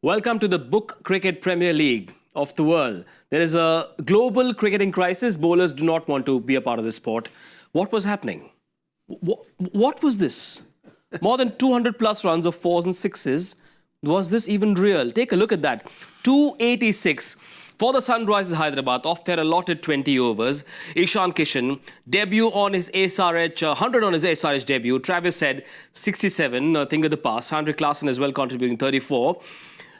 Welcome to the Book Cricket Premier League of the world. There is a global cricketing crisis. Bowlers do not want to be a part of this sport. What was happening? What was this? More than 200 plus runs of fours and sixes. Was this even real? Take a look at that. 286 for the Sunrisers Hyderabad off their allotted 20 overs. Ishan Kishan, debut on his SRH, 100 on his SRH debut. Travis Head, 67, thing of the past. Andre Klaasen as well contributing 34.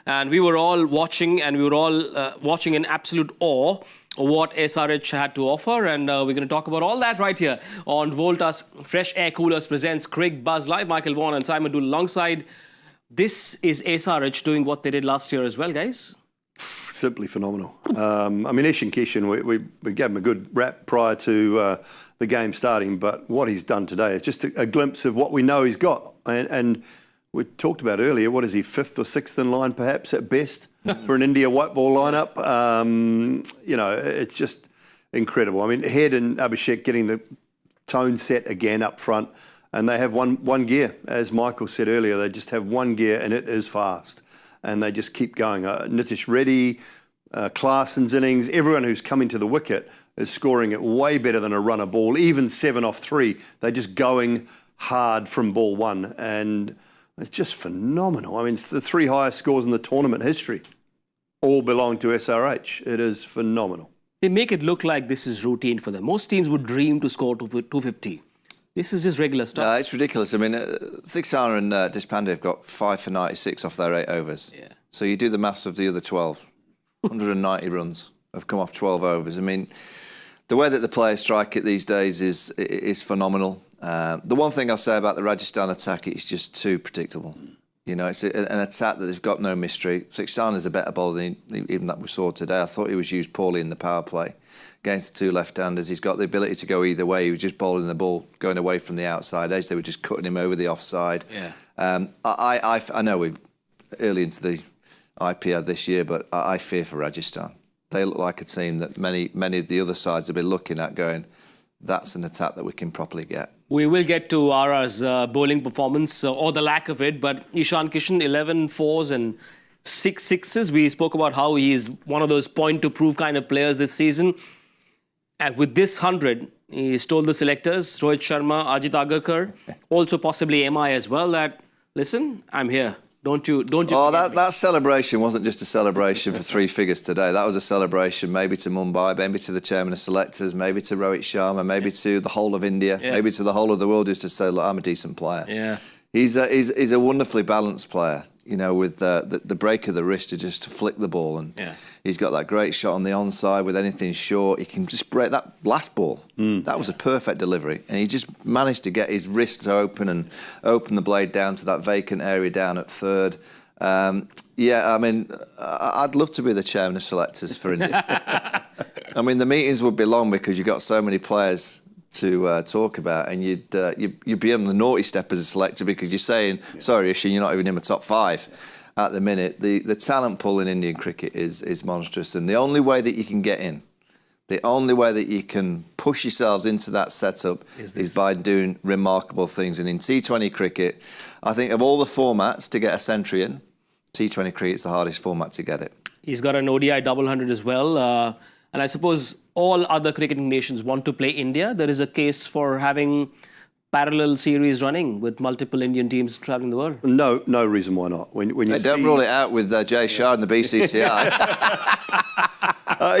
And we were all watching, and we were all watching in absolute awe of what SRH had to offer. And we're going to talk about all that right here on Voltas Fresh Air Coolers presents Cricbuzz Live. Michael Vaughan and Simon Doull alongside. This is SRH doing what they did last year as well, guys. Simply phenomenal. I mean, Ishan Kishan, we gave him a good rap prior to the game starting, but what he's done today is just a glimpse of what we know he's got. And we talked about earlier, what is he, fifth or sixth in line perhaps at best for an India white ball lineup? You know, it's just incredible. I mean, Head and Abhishek getting the tone set again up front, and they have one gear, as Michael said earlier. They just have one gear, and it is fast, and they just keep going. Nitish Reddy, Klaasen's innings, everyone who's coming to the wicket is scoring it way better than a runner ball, even 7 off 3. They're just going hard from ball one, and it's just phenomenal. I mean, the 3 highest scores in the tournament history all belong to SRH. It is phenomenal. They make it look like this is routine for them. Most teams would dream to score 250. This is just regular stuff. It's ridiculous. I mean, Sixana and Deshpande have got 5 for 96 off their 8 overs. Yeah. So you do the maths of the other 12. 190 runs have come off 12 overs. I mean, the way that the players strike it these days is phenomenal. The one thing I'll say about the Rajasthan attack, it's just too predictable. You know, it's an attack that they've got no mystery. Sixana is a better bowler than even that we saw today. I thought he was used poorly in the power play against the 2 left-handers. He's got the ability to go either way. He was just bowling the ball, going away from the outside edge. They were just cutting him over the offside. Yeah. I know we're early into the IPL this year, but I fear for Rajasthan. They look like a team that many of the other sides have been looking at going, that's an attack that we can properly get. We will get to RR's bowling performance or the lack of it, but Ishan Kishan, 11 fours and 6 sixes. We spoke about how he is one of those point-to-prove kind of players this season. And with this 100, he told the selectors, Rohit Sharma, Ajit Agarkar, also possibly MI as well, that, listen, I'm here. Don't you? Oh, that celebration wasn't just a celebration for 3 figures today. That was a celebration maybe to Mumbai, maybe to the chairman of selectors, maybe to Rohit Sharma, maybe to the whole of India, maybe to the whole of the world, just to say, look, I'm a decent player. Yeah. He's a wonderfully balanced player, you know, with the break of the wrist to flick the ball. And he's got that great shot on the onside with anything short. He can just break that last ball. That was a perfect delivery. And he just managed to get his wrist open and open the blade down to that vacant area down at third. Yeah, I mean, I'd love to be the chairman of selectors for India. I mean, the meetings would be long because you've got so many players to talk about, and you'd be on the naughty step as a selector because you're saying, sorry, Ishan, you're not even in the top 5 at the minute. The talent pool in Indian cricket is monstrous, and the only way that you can get in, the only way that you can push yourselves into that setup is by doing remarkable things. And in T20 cricket, I think of all the formats to get a century in, T20 cricket's the hardest format to get it. He's got an ODI double 100 as well. And I suppose all other cricketing nations want to play India. There is a case for having parallel series running with multiple Indian teams travelling the world. No reason why not. When you don't rule it out with Jaiswal and the BCCI.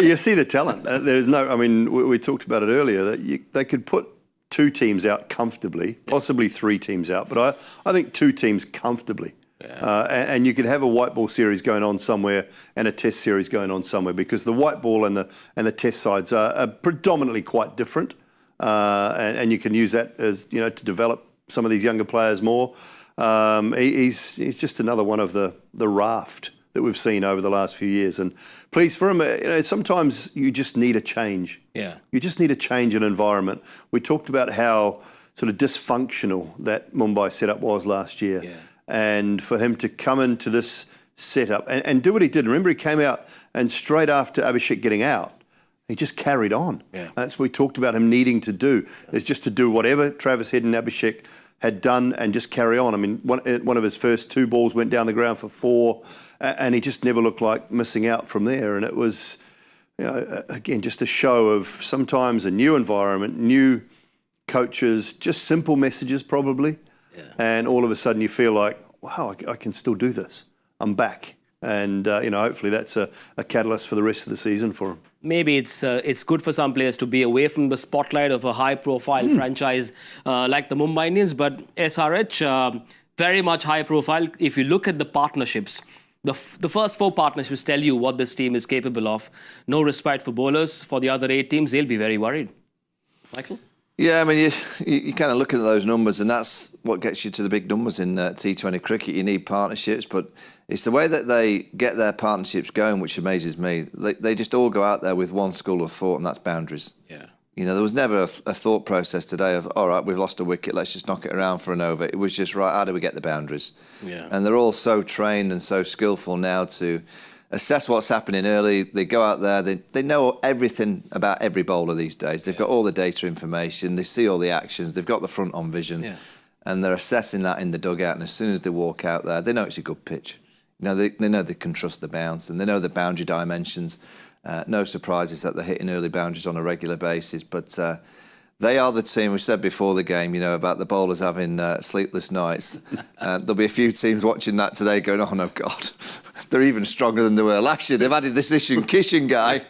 You see the talent. There's no. I mean, we talked about it earlier that they could put 2 teams out comfortably, possibly 3 teams out, but I think 2 teams comfortably. Yeah. And you could have a white ball series going on somewhere and a test series going on somewhere, because the white ball and the test sides are predominantly quite different, and you can use that as, you know, to develop some of these younger players more. He's just another one of the raft that we've seen over the last few years, and pleased for him. You know, sometimes you just need a change. Yeah, you just need a change in environment. We talked about how sort of dysfunctional that Mumbai setup was last year. Yeah. And for him to come into this setup and do what he did. Remember, he came out and straight after Abhishek getting out, He just carried on. Yeah. That's what we talked about him needing to do, is just to do whatever Travis Head and Abhishek had done and just carry on. I mean, one of his first 2 balls went down the ground for 4, and he just never looked like missing out from there. And it was, again, just a show of sometimes a new environment, new coaches, just simple messages probably. Yeah. And all of a sudden you feel like, wow, I can still do this. I'm back. And, hopefully that's a catalyst for the rest of the season for him. Maybe it's good for some players to be away from the spotlight of a high-profile franchise like the Mumbai Indians, but SRH, very much high-profile. If you look at the partnerships, the first 4 partnerships tell you what this team is capable of. No respite for bowlers. For the other 8 teams, they'll be very worried. Michael? Yeah, I mean, you kind of look at those numbers, and that's what gets you to the big numbers in T20 cricket. You need partnerships, but it's the way that they get their partnerships going which amazes me. They just all go out there with one school of thought, and that's boundaries. Yeah. There was never a thought process today of, all right, we've lost a wicket, let's just knock it around for an over. It was just, right, how do we get the boundaries? Yeah. And they're all so trained and so skillful now to assess what's happening early. They go out there, they know everything about every bowler these days. They've got all the data information, they see all the actions, they've got the front on vision, and they're assessing that in the dugout, and as soon as they walk out there, they know it's a good pitch. They know they can trust the bounce, and they know the boundary dimensions. No surprises that they're hitting early boundaries on a regular basis, but they are the team. We said before the game, about the bowlers having sleepless nights. There'll be a few teams watching that today going, oh no, God, they're even stronger than they were last year. They've added this Ishan Kishan guy.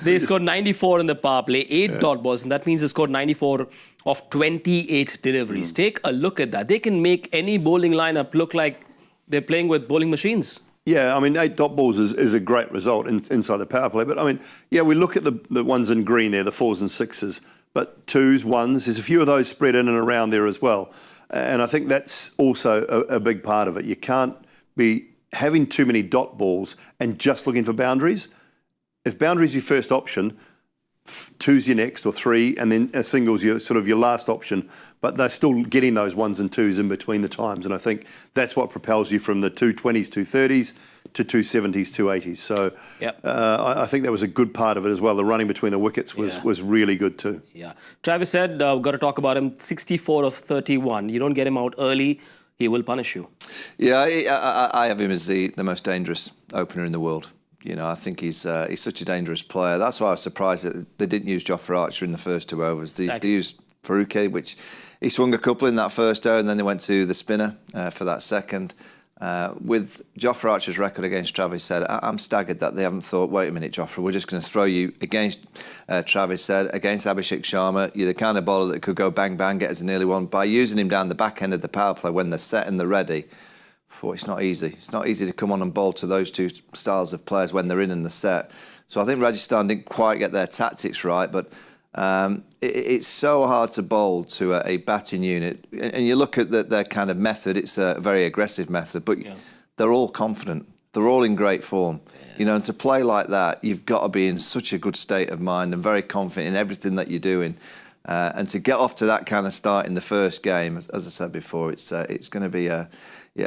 They scored 94 in the power play, 8 dot balls, and that means they scored 94 of 28 deliveries. Take a look at that. They can make any bowling lineup look like they're playing with bowling machines. Yeah, I mean, 8 dot balls is a great result inside the power play. But, I mean, yeah, we look at the ones in green there, the 4s and 6s, but 2s, 1s, there's a few of those spread in and around there as well. And I think that's also a big part of it. You can't be having too many dot balls and just looking for boundaries. If boundaries your first option, 2's your next, or 3, and then a single's your sort of your last option, but they're still getting those 1s and 2s in between the times, and I think that's what propels you from the 220s, 230s to 270s, 280s. So I think that was a good part of it as well. The running between the wickets was really good too. Yeah, Travis said, we've got to talk about him, 64 of 31. You don't get him out early, he will punish you. Yeah, I have him as the most dangerous opener in the world. I think he's such a dangerous player. That's why I was surprised that they didn't use Jofra Archer in the first 2 overs. They used Faruqi, which he swung a couple in that first over, and then they went to the spinner for that second. With Jofra Archer's record against Travis Head, I'm staggered that they haven't thought, wait a minute, Jofra, we're just going to throw you against Travis Head, against Abhishek Sharma. You're the kind of bowler that could go bang, bang, get us an early one. By using him down the back end of the power play when they're set and they're ready, it's not easy. It's not easy to come on and bowl to those 2 styles of players when they're in the set. So I think Rajasthan didn't quite get their tactics right, but it's so hard to bowl to a batting unit. And you look at their kind of method, it's a very aggressive method, but they're all confident. They're all in great form. And to play like that, you've got to be in such a good state of mind and very confident in everything that you're doing. And to get off to that kind of start in the first game, as I said before, it's going to be a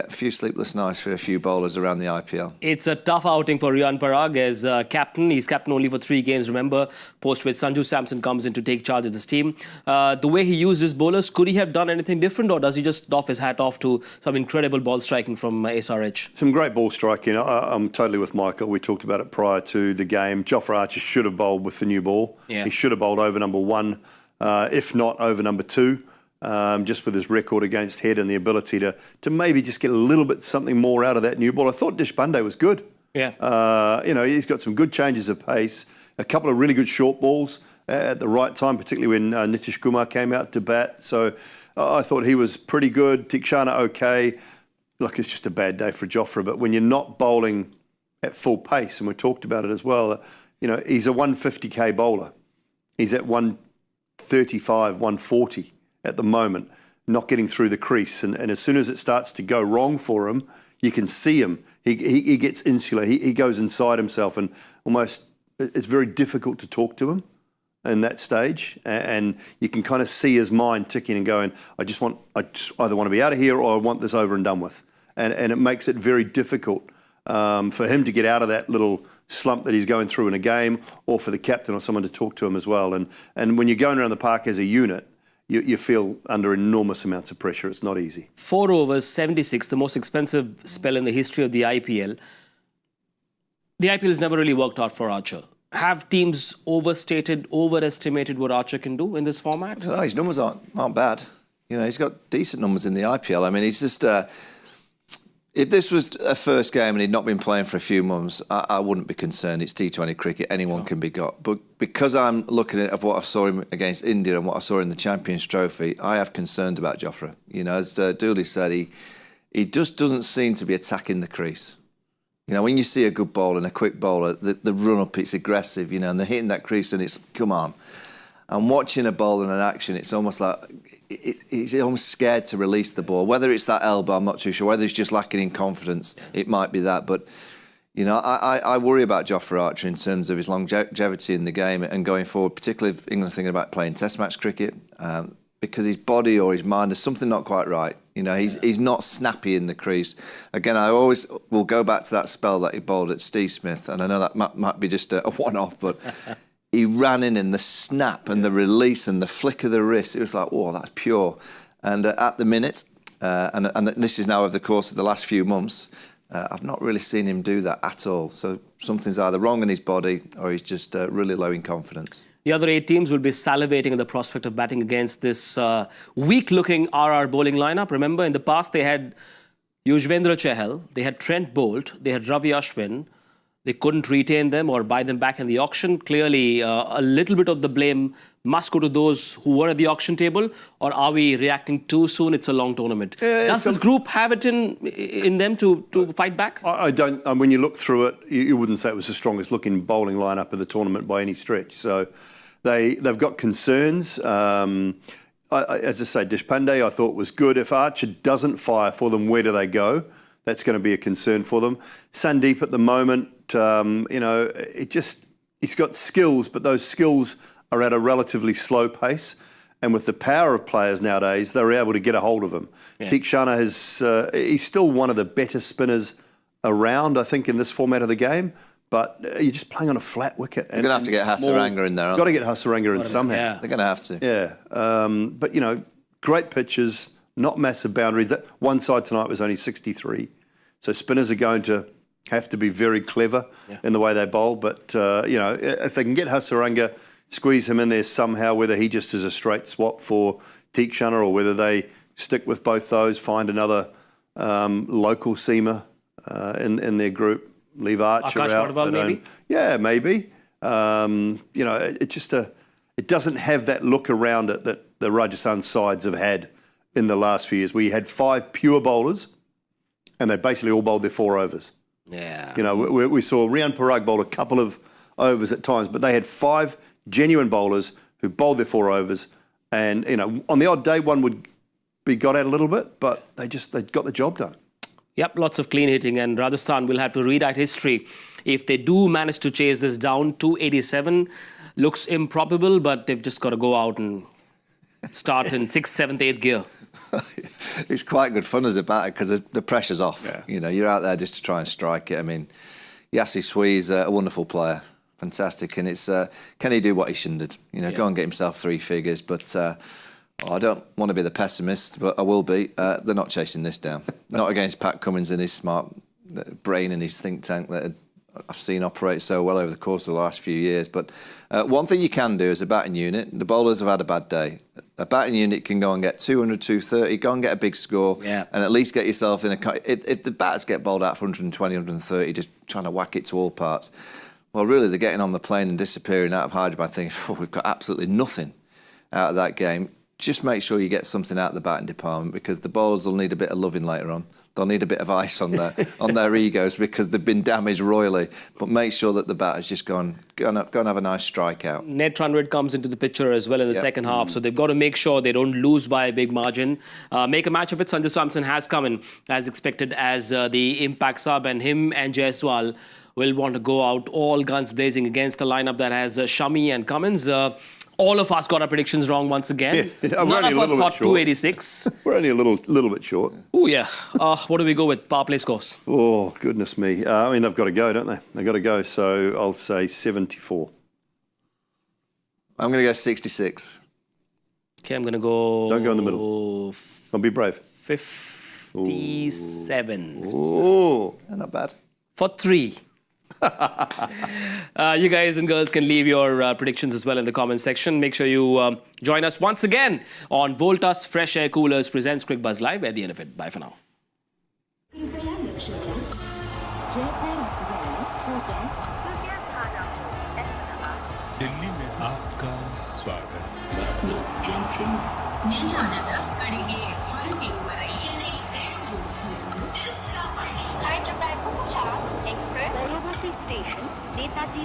few sleepless nights for a few bowlers around the IPL. It's a tough outing for Riyan Parag as captain. He's captain only for 3 games, remember, post which Sanju Samson comes in to take charge of this team. The way he used his bowlers, could he have done anything different, or does he just doff his hat off to some incredible ball striking from SRH? Some great ball striking. I'm totally with Michael. We talked about it prior to the game. Jofra Archer should have bowled with the new ball. Yeah. He should have bowled over number 1, if not over number 2. Just with his record against Head and the ability to maybe just get a little bit something more out of that new ball. I thought Deshpande was good. Yeah. He's got some good changes of pace, a couple of really good short balls at the right time, particularly when Nitish Kumar came out to bat. So I thought he was pretty good. Tikshana okay. Look, it's just a bad day for Jofra, but when you're not bowling at full pace, and we talked about it as well, he's a 150k bowler. He's at 135, 140. At the moment, not getting through the crease. And as soon as it starts to go wrong for him, you can see him. He gets insular. He goes inside himself, and almost it's very difficult to talk to him in that stage. And you can kind of see his mind ticking and going, I either want to be out of here or I want this over and done with. And it makes it very difficult for him to get out of that little slump that he's going through in a game, or for the captain or someone to talk to him as well. And when you're going around the park as a unit, you feel under enormous amounts of pressure. It's not easy. 4 overs, 76, the most expensive spell in the history of the IPL. The IPL has never really worked out for Archer. Have teams overestimated what Archer can do in this format? I don't know, his numbers aren't bad. You know, he's got decent numbers in the IPL. I mean, he's just... if this was a first game and he'd not been playing for a few months, I wouldn't be concerned. It's T20 cricket, anyone can be got. But because I'm looking at what I saw him against India and what I saw in the Champions Trophy, I have concerns about Jofra. You know, as Doull said, he just doesn't seem to be attacking the crease. You know, when you see a good bowler and a quick bowler, the run-up, it's aggressive, you know, and they're hitting that crease and it's, come on. And watching a bowler in an action, it's almost like he's almost scared to release the ball. Whether it's that elbow, I'm not too sure. Whether he's just lacking in confidence, it might be that. But, you know, I worry about Jofra Archer in terms of his longevity in the game and going forward, particularly if England's thinking about playing Test match cricket, because his body or his mind, there's something not quite right. You know, he's not snappy in the crease. Again, I always will go back to that spell that he bowled at Steve Smith, and I know that might be just a one-off, but he ran in and the snap and the release and the flick of the wrist, it was like, oh, that's pure. And at the minute, and this is now over the course of the last few months, I've not really seen him do that at all. So something's either wrong in his body or he's just really low in confidence. The other 8 teams will be salivating at the prospect of batting against this weak-looking RR bowling lineup. Remember, in the past, they had Yuzvendra Chahal, they had Trent Bolt, they had Ravi Ashwin. They couldn't retain them or buy them back in the auction. Clearly, a little bit of the blame must go to those who were at the auction table, or are we reacting too soon? It's a long tournament. Does this group have it in them to fight back? I don't. When you look through it, you wouldn't say it was the strongest looking bowling lineup of the tournament by any stretch. So they've got concerns. As I say, Deshpande I thought was good. If Archer doesn't fire for them, where do they go? That's going to be a concern for them. Sandeep at the moment, you know, he's got skills, but those skills are at a relatively slow pace. And with the power of players nowadays, they're able to get a hold of him. Yeah. Kishan he's still one of the better spinners around, I think, in this format of the game. But you're just playing on a flat wicket. You're going to have to get Hasaranga in there, aren't you? Got to get Hasaranga in somehow. Yeah. They're going to have to. Yeah. But, you know, great pitches, not massive boundaries. That one side tonight was only 63. So spinners are going to have to be very clever in the way they bowl. But, you know, if they can get Hasaranga, squeeze him in there somehow, whether he just is a straight swap for Kishan or whether they stick with both those, find another local seamer in their group, leave Archer Akash out. Wadwal, maybe? Yeah, maybe. You know, it doesn't have that look around it that the Rajasthan sides have had in the last few years. We had 5 pure bowlers and they basically all bowled their 4 overs. Yeah. You know, we saw Riyan Parag bowl a couple of overs at times, but they had 5 genuine bowlers who bowled their 4 overs. And, you know, on the odd day, one would be got out a little bit, but they got the job done. Yep, lots of clean hitting, and Rajasthan will have to rewrite history if they do manage to chase this down. 287 looks improbable, but they've just got to go out and start in 6th, 7th, 8th gear. It's quite good fun as a batter because the pressure's off. Yeah. You know, you're out there just to try and strike it. I mean, Yashasvi is a wonderful player, fantastic, and it's can he do what he shouldn't have? You know, go and get himself 3 figures, but. I don't want to be the pessimist, but I will be. They're not chasing this down. Not against Pat Cummins and his smart brain and his think tank that I've seen operate so well over the course of the last few years. But one thing you can do as a batting unit, the bowlers have had a bad day. A batting unit can go and get 200, 230, go and get a big score, and at least get yourself in a... If the batters get bowled out for 120, 130, just trying to whack it to all parts, well, really, they're getting on the plane and disappearing out of Hyderabad thinking, oh, we've got absolutely nothing out of that game. Just make sure you get something out of the batting department because the bowlers will need a bit of loving later on. They'll need a bit of ice on their egos because they've been damaged royally. But make sure that the batters just go and have a nice strike out. Net run rate comes into the picture as well in the second half, so they've got to make sure they don't lose by a big margin. Make a match of it. Sanju Samson has come in as expected as the impact sub, and him and Jaiswal will want to go out all guns blazing against a lineup that has Shami and Cummins. All of us got our predictions wrong once again. Yeah, we're None only of a us little bit thought short. 286. We're only a little bit short. Oh, yeah. What do we go with? Power play scores. Oh, goodness me. I mean, they've got to go, don't they? They've got to go. So I'll say 74. I'm going to go 66. Okay, I'm going to go... Don't go in the middle. I'll be brave. 57. Oh, Not bad. For 3. You guys and girls can leave your predictions as well in the comments section. Make sure you join us once again on Voltas Fresh Air Coolers presents Cricbuzz Live at the end of it. Bye for now. Delhi में आपका स्वागत ನಿಲ್ದಾಣದ ಕಡೆಗೆ ಹೊರಟಿರುವರೆ Hyderabad Express, Varanasi Station, Netaji